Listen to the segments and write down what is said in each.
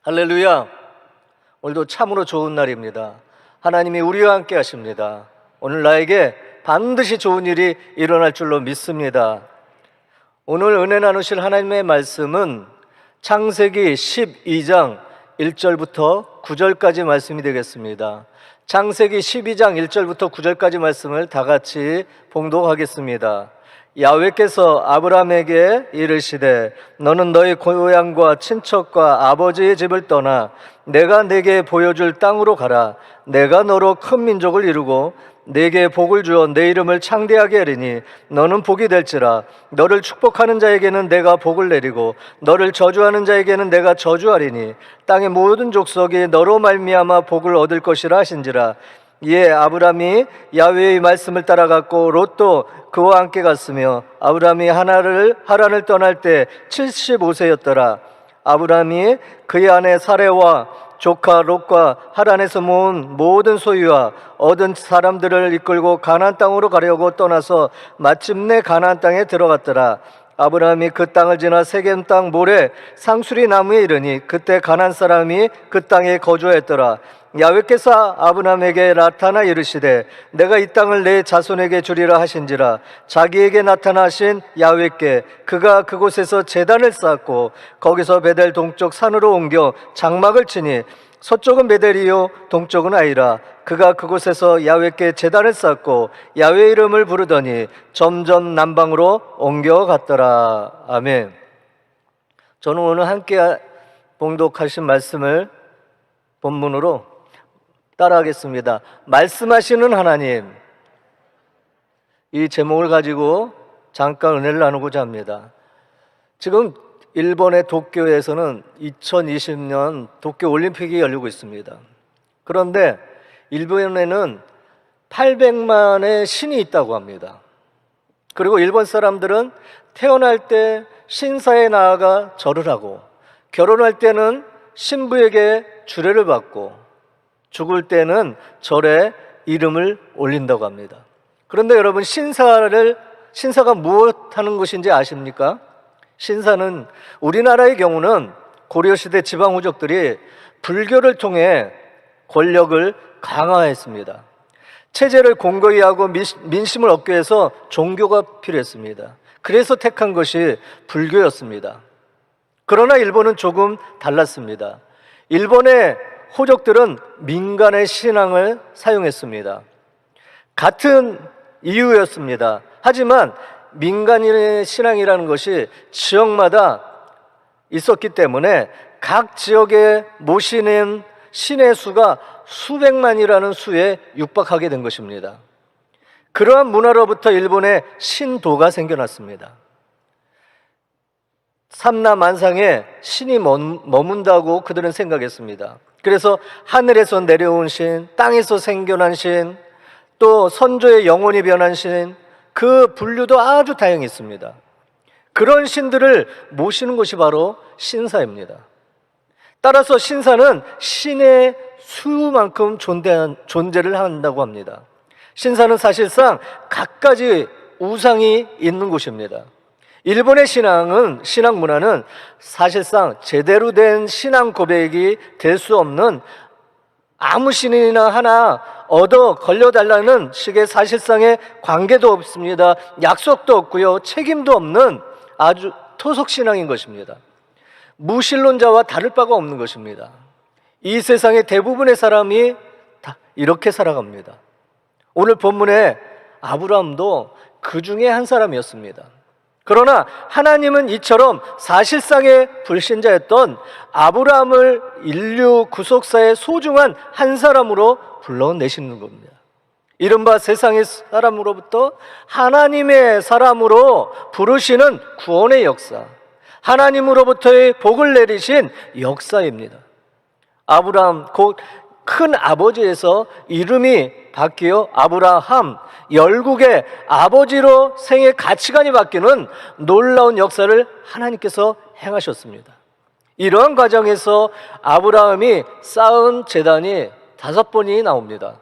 할렐루야. 오늘도 참으로 좋은 날입니다. 하나님이 우리와 함께 하십니다. 오늘 나에게 반드시 좋은 일이 일어날 줄로 믿습니다. 오늘 은혜 나누실 하나님의 말씀은 창세기 12장 1절부터 9절까지 말씀이 되겠습니다. 창세기 12장 1절부터 9절까지 말씀을 다 같이 봉독하겠습니다. 야훼께서 아브라함에게 이르시되 너는 너희 고향과 친척과 아버지의 집을 떠나 내가 네게 보여줄 땅으로 가라. 내가 너로 큰 민족을 이루고 네게 복을 주어 내 이름을 창대하게 하리니 너는 복이 될지라. 너를 축복하는 자에게는 내가 복을 내리고 너를 저주하는 자에게는 내가 저주하리니 땅의 모든 족속이 너로 말미암아 복을 얻을 것이라 하신지라. 이에 아브라함이 야훼의 말씀을 따라갔고 롯도 그와 함께 갔으며 아브라함이 하란을 떠날 때 75세였더라. 아브라함이 그의 아내 사레와 조카 롯과 하란에서 모은 모든 소유와 얻은 사람들을 이끌고 가나안 땅으로 가려고 떠나서 마침내 가나안 땅에 들어갔더라. 아브라함이 그 땅을 지나 세겜 땅 모래 상수리 나무에 이르니 그때 가나안 사람이 그 땅에 거주했더라. 야훼께서 아브라함에게 나타나 이르시되 내가 이 땅을 내 자손에게 주리라 하신지라. 자기에게 나타나신 야훼께 그가 그곳에서 제단을 쌓았고 거기서 베델 동쪽 산으로 옮겨 장막을 치니 서쪽은 베델이요 동쪽은 아이라. 그가 그곳에서 야훼께 제단을 쌓고 야훼 이름을 부르더니 점점 남방으로 옮겨갔더라. 아멘. 저는 오늘 함께 봉독하신 말씀을 본문으로 따라하겠습니다. 말씀하시는 하나님, 이 제목을 가지고 잠깐 은혜를 나누고자 합니다. 지금 일본의 도쿄에서는 2020년 도쿄 올림픽이 열리고 있습니다. 그런데 일본에는 800만의 신이 있다고 합니다. 그리고 일본 사람들은 태어날 때 신사에 나아가 절을 하고 결혼할 때는 신부에게 주례를 받고 죽을 때는 절에 이름을 올린다고 합니다. 그런데 여러분, 신사가 무엇하는 것인지 아십니까? 신사는 우리나라의 경우는 고려시대 지방후족들이 불교를 통해 권력을 강화했습니다. 체제를 공고히 하고 민심을 얻기 위해서 종교가 필요했습니다. 그래서 택한 것이 불교였습니다. 그러나 일본은 조금 달랐습니다. 일본의 호족들은 민간의 신앙을 사용했습니다. 같은 이유였습니다. 하지만 민간인의 신앙이라는 것이 지역마다 있었기 때문에 각 지역에 모시는 신의 수가 수백만이라는 수에 육박하게 된 것입니다. 그러한 문화로부터 일본의 신도가 생겨났습니다. 삼라만상에 신이 머문다고 그들은 생각했습니다. 그래서 하늘에서 내려온 신, 땅에서 생겨난 신, 또 선조의 영혼이 변한 신, 그 분류도 아주 다양했습니다. 그런 신들을 모시는 것이 바로 신사입니다. 따라서 신사는 신의 수만큼 존재를 한다고 합니다. 신사는 사실상 갖가지 우상이 있는 곳입니다. 일본의 신앙 문화는 사실상 제대로 된 신앙 고백이 될 수 없는 아무 신이나 하나 얻어 걸려달라는 식의 사실상의 관계도 없습니다. 약속도 없고요, 책임도 없는 아주 토속신앙인 것입니다. 무신론자와 다를 바가 없는 것입니다. 이 세상의 대부분의 사람이 다 이렇게 살아갑니다. 오늘 본문에 아브라함도 그 중에 한 사람이었습니다. 그러나 하나님은 이처럼 사실상의 불신자였던 아브라함을 인류 구속사의 소중한 한 사람으로 불러내시는 겁니다. 이른바 세상의 사람으로부터 하나님의 사람으로 부르시는 구원의 역사, 하나님으로부터의 복을 내리신 역사입니다. 아브라함, 곧 큰 아버지에서 이름이 바뀌어 아브라함, 열국의 아버지로 생의 가치관이 바뀌는 놀라운 역사를 하나님께서 행하셨습니다. 이러한 과정에서 아브라함이 쌓은 제단이 5번이 나옵니다.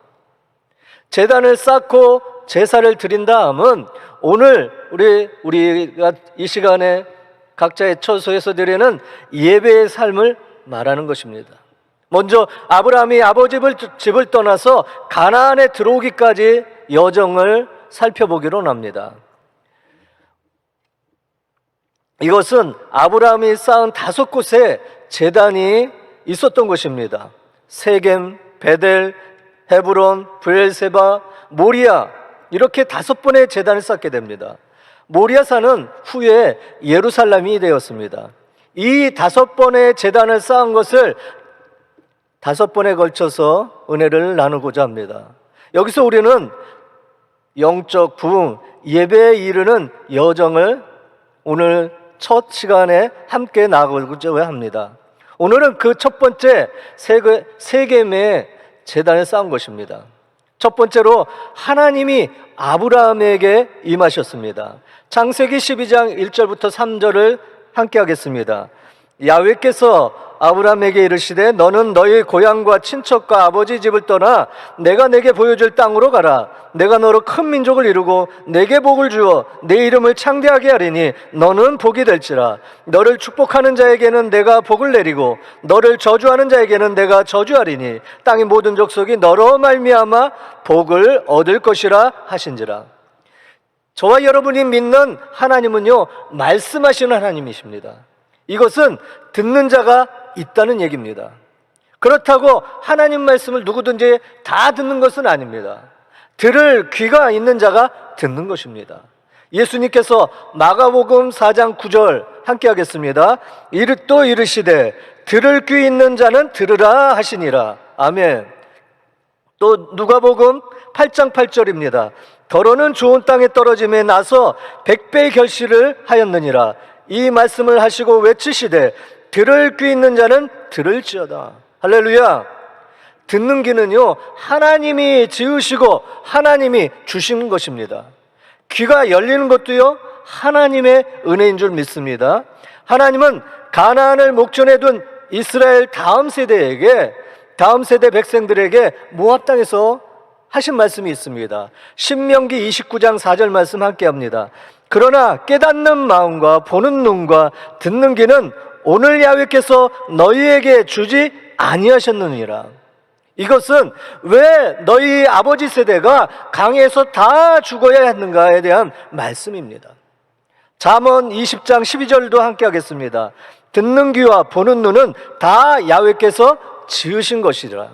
제단을 쌓고 제사를 드린 다음은 오늘 우리가 이 시간에 각자의 처소에서 드리는 예배의 삶을 말하는 것입니다. 먼저 아브라함이 아버지 집을 떠나서 가나안에 들어오기까지 여정을 살펴보기로 합니다. 이것은 아브라함이 쌓은 5곳의 제단이 있었던 것입니다. 세겜, 베델, 헤브론, 브엘세바, 모리아, 이렇게 5번의 제단을 쌓게 됩니다. 모리아산은 후에 예루살렘이 되었습니다. 이 5번의 제단을 쌓은 것을 5번에 걸쳐서 은혜를 나누고자 합니다. 여기서 우리는 영적 부흥, 예배에 이르는 여정을 오늘 첫 시간에 함께 나가고자 합니다. 오늘은 그 첫 번째 세겜의 제단을 쌓은 것입니다. 첫 번째로 하나님이 아브라함에게 임하셨습니다. 창세기 12장 1절부터 3절을 함께 하겠습니다. 야훼께서 아브라함에게 이르시되 너는 너희 고향과 친척과 아버지 집을 떠나 내가 내게 보여줄 땅으로 가라. 내가 너로 큰 민족을 이루고 내게 복을 주어 내 이름을 창대하게 하리니 너는 복이 될지라. 너를 축복하는 자에게는 내가 복을 내리고 너를 저주하는 자에게는 내가 저주하리니 땅의 모든 족속이 너로 말미암아 복을 얻을 것이라 하신지라. 저와 여러분이 믿는 하나님은요, 말씀하시는 하나님이십니다. 이것은 듣는 자가 있다는 얘기입니다. 그렇다고 하나님 말씀을 누구든지 다 듣는 것은 아닙니다. 들을 귀가 있는 자가 듣는 것입니다. 예수님께서 마가복음 4장 9절 함께 하겠습니다. 또 이르시되 들을 귀 있는 자는 들으라 하시니라. 아멘. 또 누가복음 8장 8절입니다. 더러는 좋은 땅에 떨어짐에 나서 100배의 결실을 하였느니라. 이 말씀을 하시고 외치시되 들을 귀 있는 자는 들을지어다. 할렐루야. 듣는 귀는요, 하나님이 지으시고 하나님이 주시는 것입니다. 귀가 열리는 것도요, 하나님의 은혜인 줄 믿습니다. 하나님은 가나안을 목전에 둔 이스라엘 다음 세대 백성들에게 모압 땅에서 하신 말씀이 있습니다. 신명기 29장 4절 말씀 함께 합니다. 그러나 깨닫는 마음과 보는 눈과 듣는 귀는 오늘 야훼께서 너희에게 주지 아니하셨느니라. 이것은 왜 너희 아버지 세대가 강에서 다 죽어야 했는가에 대한 말씀입니다. 잠언 20장 12절도 함께 하겠습니다. 듣는 귀와 보는 눈은 다 야훼께서 지으신 것이라.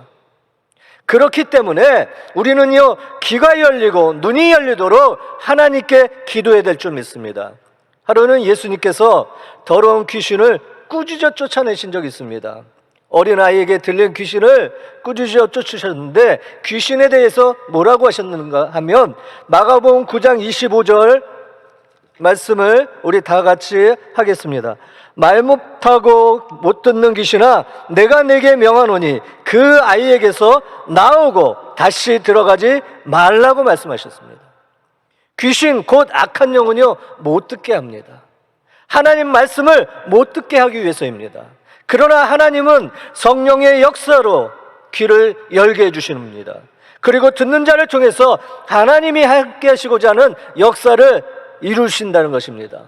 그렇기 때문에 우리는요, 귀가 열리고 눈이 열리도록 하나님께 기도해야 될 줄 믿습니다. 하루는 예수님께서 더러운 귀신을 꾸짖어 쫓아내신 적이 있습니다. 어린아이에게 들린 귀신을 꾸짖어 쫓으셨는데 귀신에 대해서 뭐라고 하셨는가 하면 마가복음 9장 25절 말씀을 우리 다 같이 하겠습니다. 말 못하고 못 듣는 귀신아, 내가 내게 명하노니 그 아이에게서 나오고 다시 들어가지 말라고 말씀하셨습니다. 귀신 곧 악한 영은요, 못 듣게 합니다. 하나님 말씀을 못 듣게 하기 위해서입니다. 그러나 하나님은 성령의 역사로 귀를 열게 해주십니다. 그리고 듣는 자를 통해서 하나님이 함께 하시고자 하는 역사를 이루신다는 것입니다.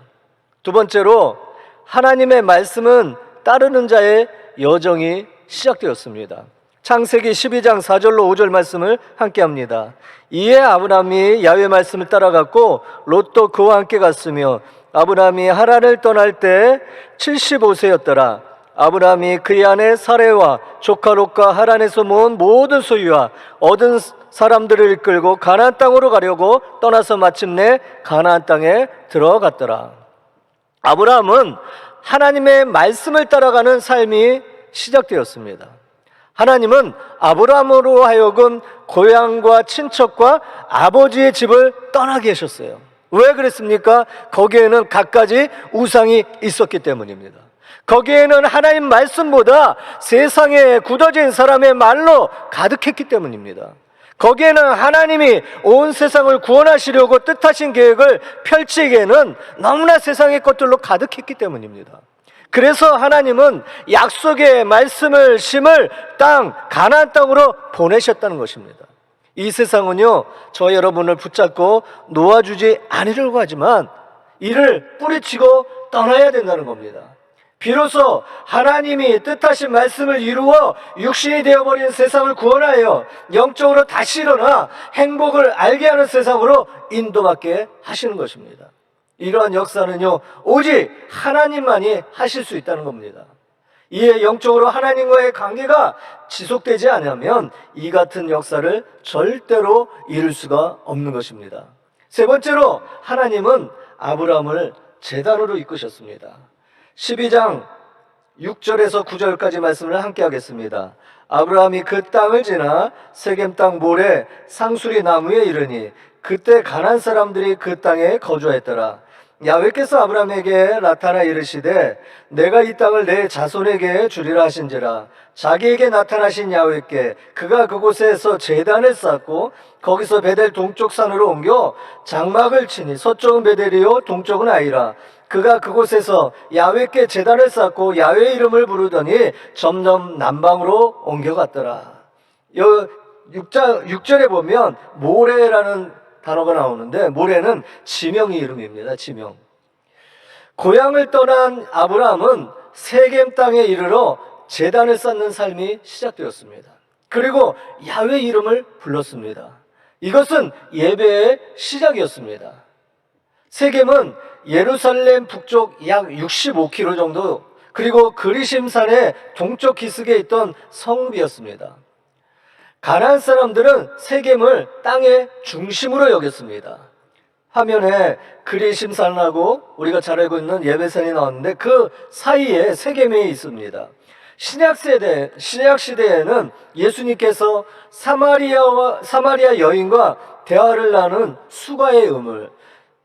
두 번째로 하나님의 말씀은 따르는 자의 여정이 시작되었습니다. 창세기 12장 4절로 5절 말씀을 함께 합니다. 이에 아브라함이 야훼 말씀을 따라갔고 롯도 그와 함께 갔으며 아브라함이 하란을 떠날 때 75세였더라. 아브라함이 그의 아내 사레와 조카 롯과 하란에서 모은 모든 소유와 얻은 사람들을 이끌고 가나안 땅으로 가려고 떠나서 마침내 가나안 땅에 들어갔더라. 아브라함은 하나님의 말씀을 따라가는 삶이 시작되었습니다. 하나님은 아브라함으로 하여금 고향과 친척과 아버지의 집을 떠나게 하셨어요. 왜 그랬습니까? 거기에는 갖가지 우상이 있었기 때문입니다. 거기에는 하나님 말씀보다 세상에 굳어진 사람의 말로 가득했기 때문입니다. 거기에는 하나님이 온 세상을 구원하시려고 뜻하신 계획을 펼치기에는 너무나 세상의 것들로 가득했기 때문입니다. 그래서 하나님은 약속의 말씀을 심을 땅 가나안 땅으로 보내셨다는 것입니다. 이 세상은요, 저 여러분을 붙잡고 놓아주지 않으려고 하지만 이를 뿌리치고 떠나야 된다는 겁니다. 비로소 하나님이 뜻하신 말씀을 이루어 육신이 되어버린 세상을 구원하여 영적으로 다시 일어나 행복을 알게 하는 세상으로 인도받게 하시는 것입니다. 이러한 역사는요, 오직 하나님만이 하실 수 있다는 겁니다. 이에 영적으로 하나님과의 관계가 지속되지 않으면 이 같은 역사를 절대로 이룰 수가 없는 것입니다. 세 번째로 하나님은 아브라함을 제단으로 이끄셨습니다. 12장 6절에서 9절까지 말씀을 함께 하겠습니다. 아브라함이 그 땅을 지나 세겜 땅 모래 상수리 나무에 이르니 그때 가나안 사람들이 그 땅에 거주하였더라. 야훼께서 아브라함에게 나타나 이르시되 내가 이 땅을 내 자손에게 주리라 하신지라. 자기에게 나타나신 야훼께 그가 그곳에서 제단을 쌓고 거기서 베델 동쪽 산으로 옮겨 장막을 치니 서쪽은 베델이요 동쪽은 아이라. 그가 그곳에서 야훼께 제단을 쌓고 야훼의 이름을 부르더니 점점 남방으로 옮겨갔더라. 6절에 보면 모레라는 단어가 나오는데 모레는 지명의 이름입니다. 지명. 고향을 떠난 아브라함은 세겜 땅에 이르러 제단을 쌓는 삶이 시작되었습니다. 그리고 야훼 이름을 불렀습니다. 이것은 예배의 시작이었습니다. 세겜은 예루살렘 북쪽 약 65km 정도, 그리고 그리심산의 동쪽 기슭에 있던 성읍이었습니다. 가나안 사람들은 세겜을 땅의 중심으로 여겼습니다. 화면에 그리심산하고 우리가 잘 알고 있는 예배산이 나왔는데 그 사이에 세겜이 있습니다. 신약 시대에는 예수님께서 사마리아 여인과 대화를 나눈 수가의 우물,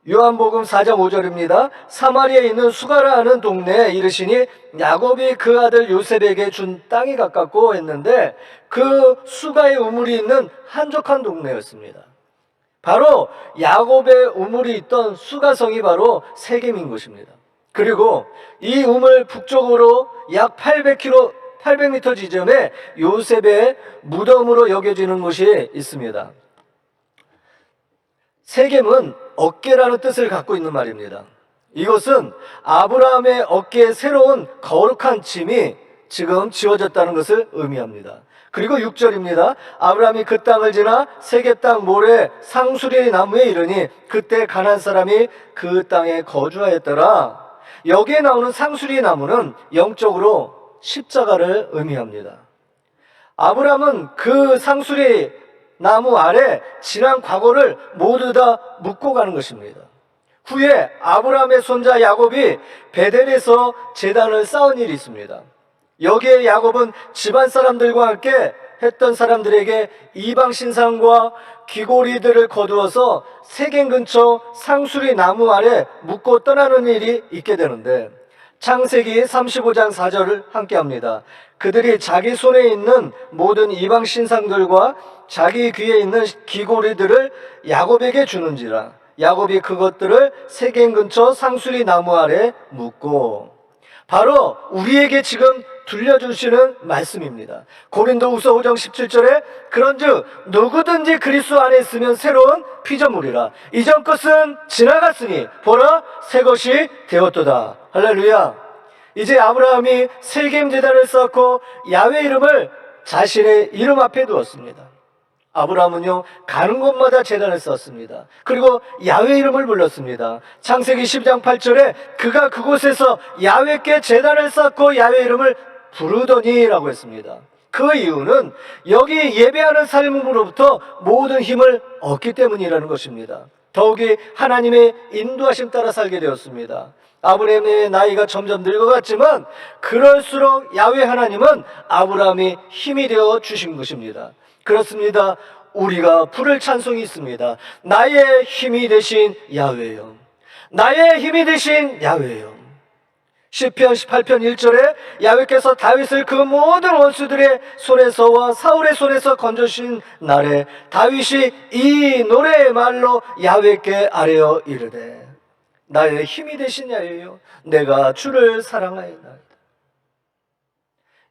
요한복음 4장 5절입니다. 사마리아에 있는 수가라는 동네에 이르시니 야곱이 그 아들 요셉에게 준 땅이 가깝고 했는데 그 수가의 우물이 있는 한적한 동네였습니다. 바로 야곱의 우물이 있던 수가성이 바로 세겜인 것입니다. 그리고 이 우물 북쪽으로 약 800m 지점에 요셉의 무덤으로 여겨지는 곳이 있습니다. 세겜은 어깨라는 뜻을 갖고 있는 말입니다. 이것은 아브라함의 어깨에 새로운 거룩한 짐이 지금 지어졌다는 것을 의미합니다. 그리고 6절입니다. 아브라함이 그 땅을 지나 세겜 땅 모래 상수리 나무에 이르니 그때 가나안 사람이 그 땅에 거주하였더라. 여기에 나오는 상수리 나무는 영적으로 십자가를 의미합니다. 아브라함은 그 상수리 나무 아래 지난 과거를 모두 다 묻고 가는 것입니다. 후에 아브라함의 손자 야곱이 베델에서 제단을 쌓은 일이 있습니다. 여기에 야곱은 집안 사람들과 함께 했던 사람들에게 이방 신상과 귀고리들을 거두어서 세겜 근처 상수리 나무 아래 묻고 떠나는 일이 있게 되는데 창세기 35장 4절을 함께 합니다. 그들이 자기 손에 있는 모든 이방 신상들과 자기 귀에 있는 귀고리들을 야곱에게 주는지라. 야곱이 그것들을 세겜 근처 상수리 나무 아래 묻고, 바로 우리에게 지금 들려주시는 말씀입니다. 고린도후서 5장 17절에 그런즉 누구든지 그리스도 안에 있으면 새로운 피조물이라. 이전 것은 지나갔으니 보라 새 것이 되었도다. 할렐루야. 이제 아브라함이 세겜 제단을 쌓고 야훼 이름을 자신의 이름 앞에 두었습니다. 아브라함은요 가는 곳마다 제단을 쌓았습니다. 그리고 야훼 이름을 불렀습니다. 창세기 10장 8절에 그가 그곳에서 야훼께 제단을 쌓고 야훼 이름을 부르더니 라고 했습니다. 그 이유는 여기 예배하는 삶으로부터 모든 힘을 얻기 때문이라는 것입니다. 더욱이 하나님의 인도하심 따라 살게 되었습니다. 아브라함의 나이가 점점 늙어갔지만 그럴수록 야훼 하나님은 아브라함이 힘이 되어 주신 것입니다. 그렇습니다. 우리가 부를 찬송이 있습니다. 나의 힘이 되신 야훼여, 나의 힘이 되신 야훼여. 시편 18편 1절에 야훼께서 다윗을 그 모든 원수들의 손에서와 사울의 손에서 건져주신 날에 다윗이 이 노래의 말로 야훼께 아뢰어 이르되 나의 힘이 되신 야훼여, 내가 주를 사랑하였나이다.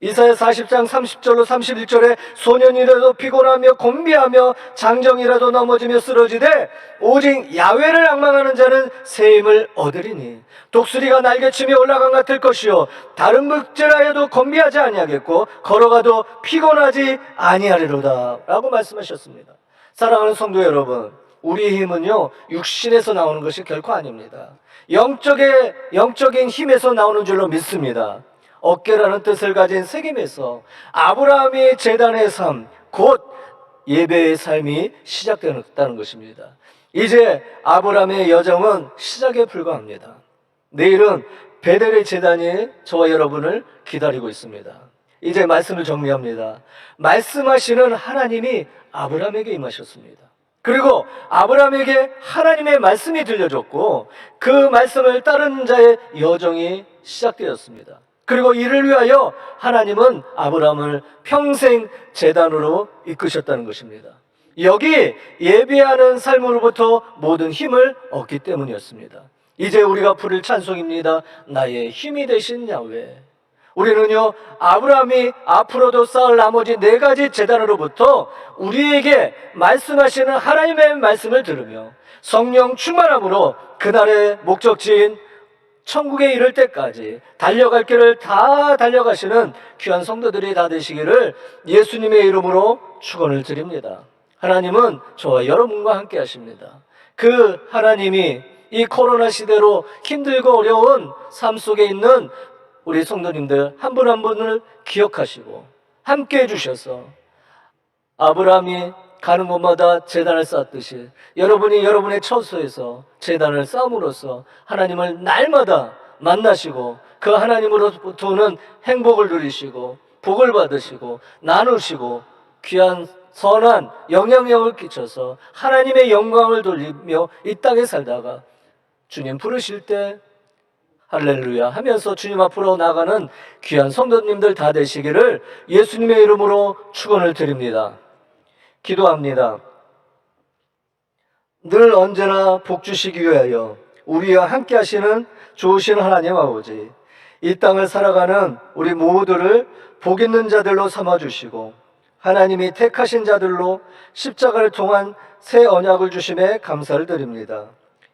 이사야 40장 30절로 31절에 소년이라도 피곤하며 곤비하며 장정이라도 넘어지며 쓰러지되 오직 야훼를 앙망하는 자는 새 힘을 얻으리니 독수리가 날개치며 올라간 같을 것이요 다른 물질하여도 곤비하지 아니하겠고 걸어가도 피곤하지 아니하리로다 라고 말씀하셨습니다. 사랑하는 성도 여러분, 우리의 힘은요 육신에서 나오는 것이 결코 아닙니다. 영적인 힘에서 나오는 줄로 믿습니다. 어깨라는 뜻을 가진 세겜에서 아브라함이 제단의 삶, 곧 예배의 삶이 시작되었다는 것입니다. 이제 아브라함의 여정은 시작에 불과합니다. 내일은 베델의 제단이 저와 여러분을 기다리고 있습니다. 이제 말씀을 정리합니다. 말씀하시는 하나님이 아브라함에게 임하셨습니다. 그리고 아브라함에게 하나님의 말씀이 들려졌고 그 말씀을 따르는 자의 여정이 시작되었습니다. 그리고 이를 위하여 하나님은 아브라함을 평생 제단으로 이끄셨다는 것입니다. 여기 예배하는 삶으로부터 모든 힘을 얻기 때문이었습니다. 이제 우리가 부를 찬송입니다. 나의 힘이 되신 야훼. 우리는요 아브라함이 앞으로도 쌓을 나머지 4가지 제단으로부터 우리에게 말씀하시는 하나님의 말씀을 들으며 성령 충만함으로 그날의 목적지인 천국에 이를 때까지 달려갈 길을 다 달려가시는 귀한 성도들이 다 되시기를 예수님의 이름으로 축원을 드립니다. 하나님은 저와 여러분과 함께 하십니다. 그 하나님이 이 코로나 시대로 힘들고 어려운 삶 속에 있는 우리 성도님들 한 분 한 분을 기억하시고 함께 해주셔서 아브라함이 가는 곳마다 제단을 쌓았듯이 여러분이 여러분의 처소에서 제단을 쌓음으로써 하나님을 날마다 만나시고 그 하나님으로부터는 행복을 누리시고 복을 받으시고 나누시고 귀한 선한 영향력을 끼쳐서 하나님의 영광을 돌리며 이 땅에 살다가 주님 부르실 때 할렐루야 하면서 주님 앞으로 나가는 귀한 성도님들 다 되시기를 예수님의 이름으로 축원을 드립니다. 기도합니다. 늘 언제나 복 주시기 위하여 우리와 함께 하시는 좋으신 하나님 아버지, 이 땅을 살아가는 우리 모두를 복 있는 자들로 삼아주시고 하나님이 택하신 자들로 십자가를 통한 새 언약을 주심에 감사를 드립니다.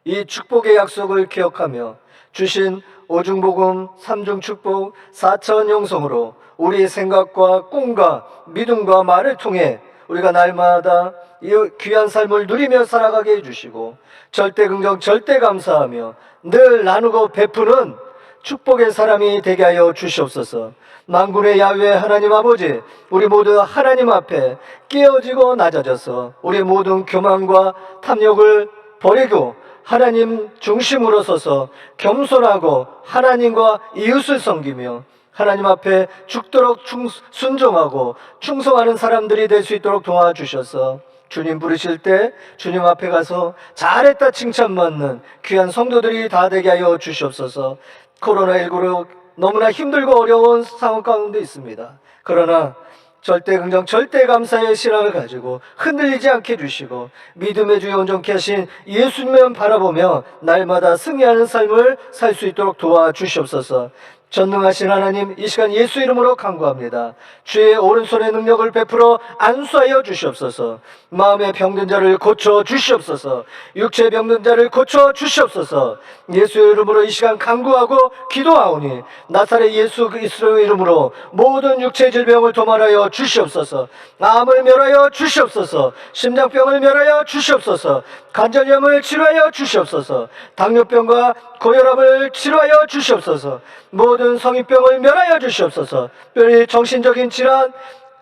이 축복의 약속을 기억하며 주신 오중복음, 삼중축복, 4차원 영성으로 우리의 생각과 꿈과 믿음과 말을 통해 우리가 날마다 이 귀한 삶을 누리며 살아가게 해주시고 절대 긍정, 절대 감사하며 늘 나누고 베푸는 축복의 사람이 되게 하여 주시옵소서. 만군의 야훼 하나님 아버지, 우리 모두 하나님 앞에 깨어지고 낮아져서 우리 모든 교만과 탐욕을 버리고 하나님 중심으로 서서 겸손하고 하나님과 이웃을 섬기며 하나님 앞에 죽도록 순종하고 충성하는 사람들이 될 수 있도록 도와주셔서 주님 부르실 때 주님 앞에 가서 잘했다 칭찬받는 귀한 성도들이 다 되게 하여 주시옵소서. 코로나19로 너무나 힘들고 어려운 상황 가운데 있습니다. 그러나 절대 긍정, 절대 감사의 신앙을 가지고 흔들리지 않게 해주시고 믿음의 주에 온전케 하신 예수님만 바라보며 날마다 승리하는 삶을 살 수 있도록 도와주시옵소서. 전능하신 하나님, 이 시간 예수 이름으로 간구합니다. 주의 오른손의 능력을 베풀어 안수하여 주시옵소서. 마음의 병든 자를 고쳐 주시옵소서. 육체의 병든 자를 고쳐 주시옵소서. 예수 이름으로 이 시간 간구하고 기도하오니 나사렛 예수 그리스도의 이름으로 모든 육체 질병을 도말하여 주시옵소서. 암을 멸하여 주시옵소서. 심장병을 멸하여 주시옵소서. 관절염을 치료하여 주시옵소서. 당뇨병과 고혈압을 치료하여 주시옵소서. 모든 성인병을 멸하여 주시옵소서. 특별히 정신적인 질환,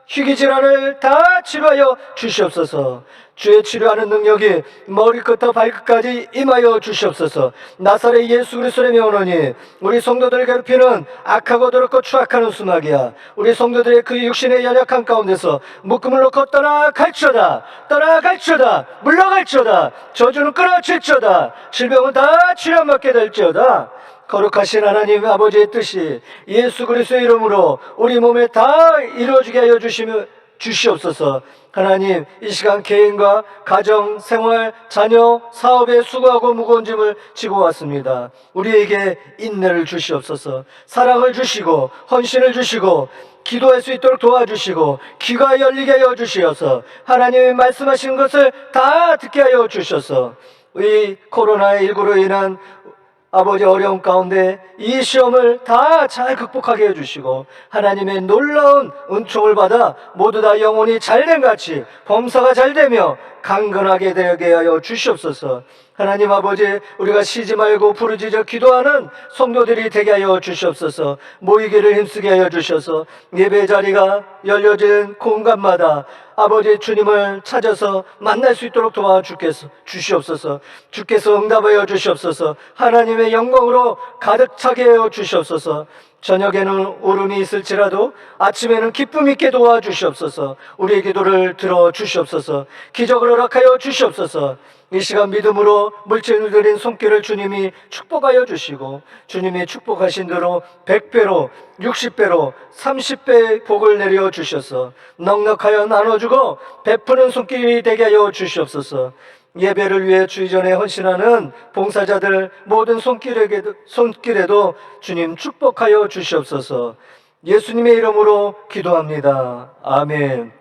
희귀질환을 다 치료하여 주시옵소서. 주의 치료하는 능력이 머리끝부터 발끝까지 임하여 주시옵소서. 나사렛 예수 그리스도의 명으로니 우리 성도들을 괴롭히는 악하고 더럽고 추악한 웃음하기야 우리 성도들의 그 육신의 연약한 가운데서 묶음을 놓고 떠나갈지어다. 떠나갈지어다. 물러갈지어다. 저주는 끊어질지어다. 질병은 다 치료받게 될지어다. 거룩하신 하나님 아버지의 뜻이 예수 그리스도의 이름으로 우리 몸에 다 이루어지게 하여 주시옵소서. 하나님, 이 시간 개인과 가정, 생활, 자녀, 사업에 수고하고 무거운 짐을 지고 왔습니다. 우리에게 인내를 주시옵소서. 사랑을 주시고 헌신을 주시고 기도할 수 있도록 도와주시고 귀가 열리게 하여 주시어서 하나님이 말씀하신 것을 다 듣게 하여 주셔서 이 코로나19로 인한 아버지 어려움 가운데 이 시험을 다 잘 극복하게 해주시고 하나님의 놀라운 은총을 받아 모두 다 영혼이 잘된 같이 범사가 잘되며 강건하게 되게 하여 주시옵소서. 하나님 아버지, 우리가 쉬지 말고 부르짖어 기도하는 성도들이 되게 하여 주시옵소서. 모이기를 힘쓰게 하여 주셔서 예배 자리가 열려진 공간마다 아버지 주님을 찾아서 만날 수 있도록 도와주시옵소서. 주께서 응답하여 주시옵소서. 하나님의 영광으로 가득 차게 하여 주시옵소서. 저녁에는 울음이 있을지라도 아침에는 기쁨 있게 도와주시옵소서. 우리의 기도를 들어주시옵소서. 기적을 허락하여 주시옵소서. 이 시간 믿음으로 물질을 드린 손길을 주님이 축복하여 주시고 주님이 축복하신 대로 100배로 60배로 30배의 복을 내려 주셔서 넉넉하여 나눠주고 베푸는 손길이 되게 하여 주시옵소서. 예배를 위해 주의전에 헌신하는 봉사자들 모든 손길에도 주님 축복하여 주시옵소서. 예수님의 이름으로 기도합니다. 아멘.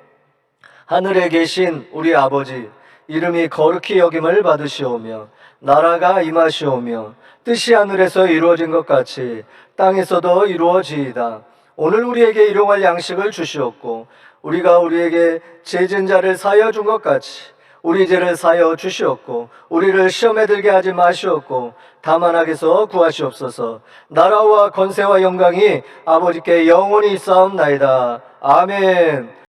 하늘에 계신 우리 아버지, 이름이 거룩히 여김을 받으시오며 나라가 임하시오며 뜻이 하늘에서 이루어진 것 같이 땅에서도 이루어지이다. 오늘 우리에게 일용할 양식을 주시옵고 우리가 우리에게 죄진 자를 사하여 준 것 같이 우리 죄를 사하여 주시옵고 우리를 시험에 들게 하지 마시옵고 다만 악에서 구하시옵소서. 나라와 권세와 영광이 아버지께 영원히 있사옵나이다. 아멘.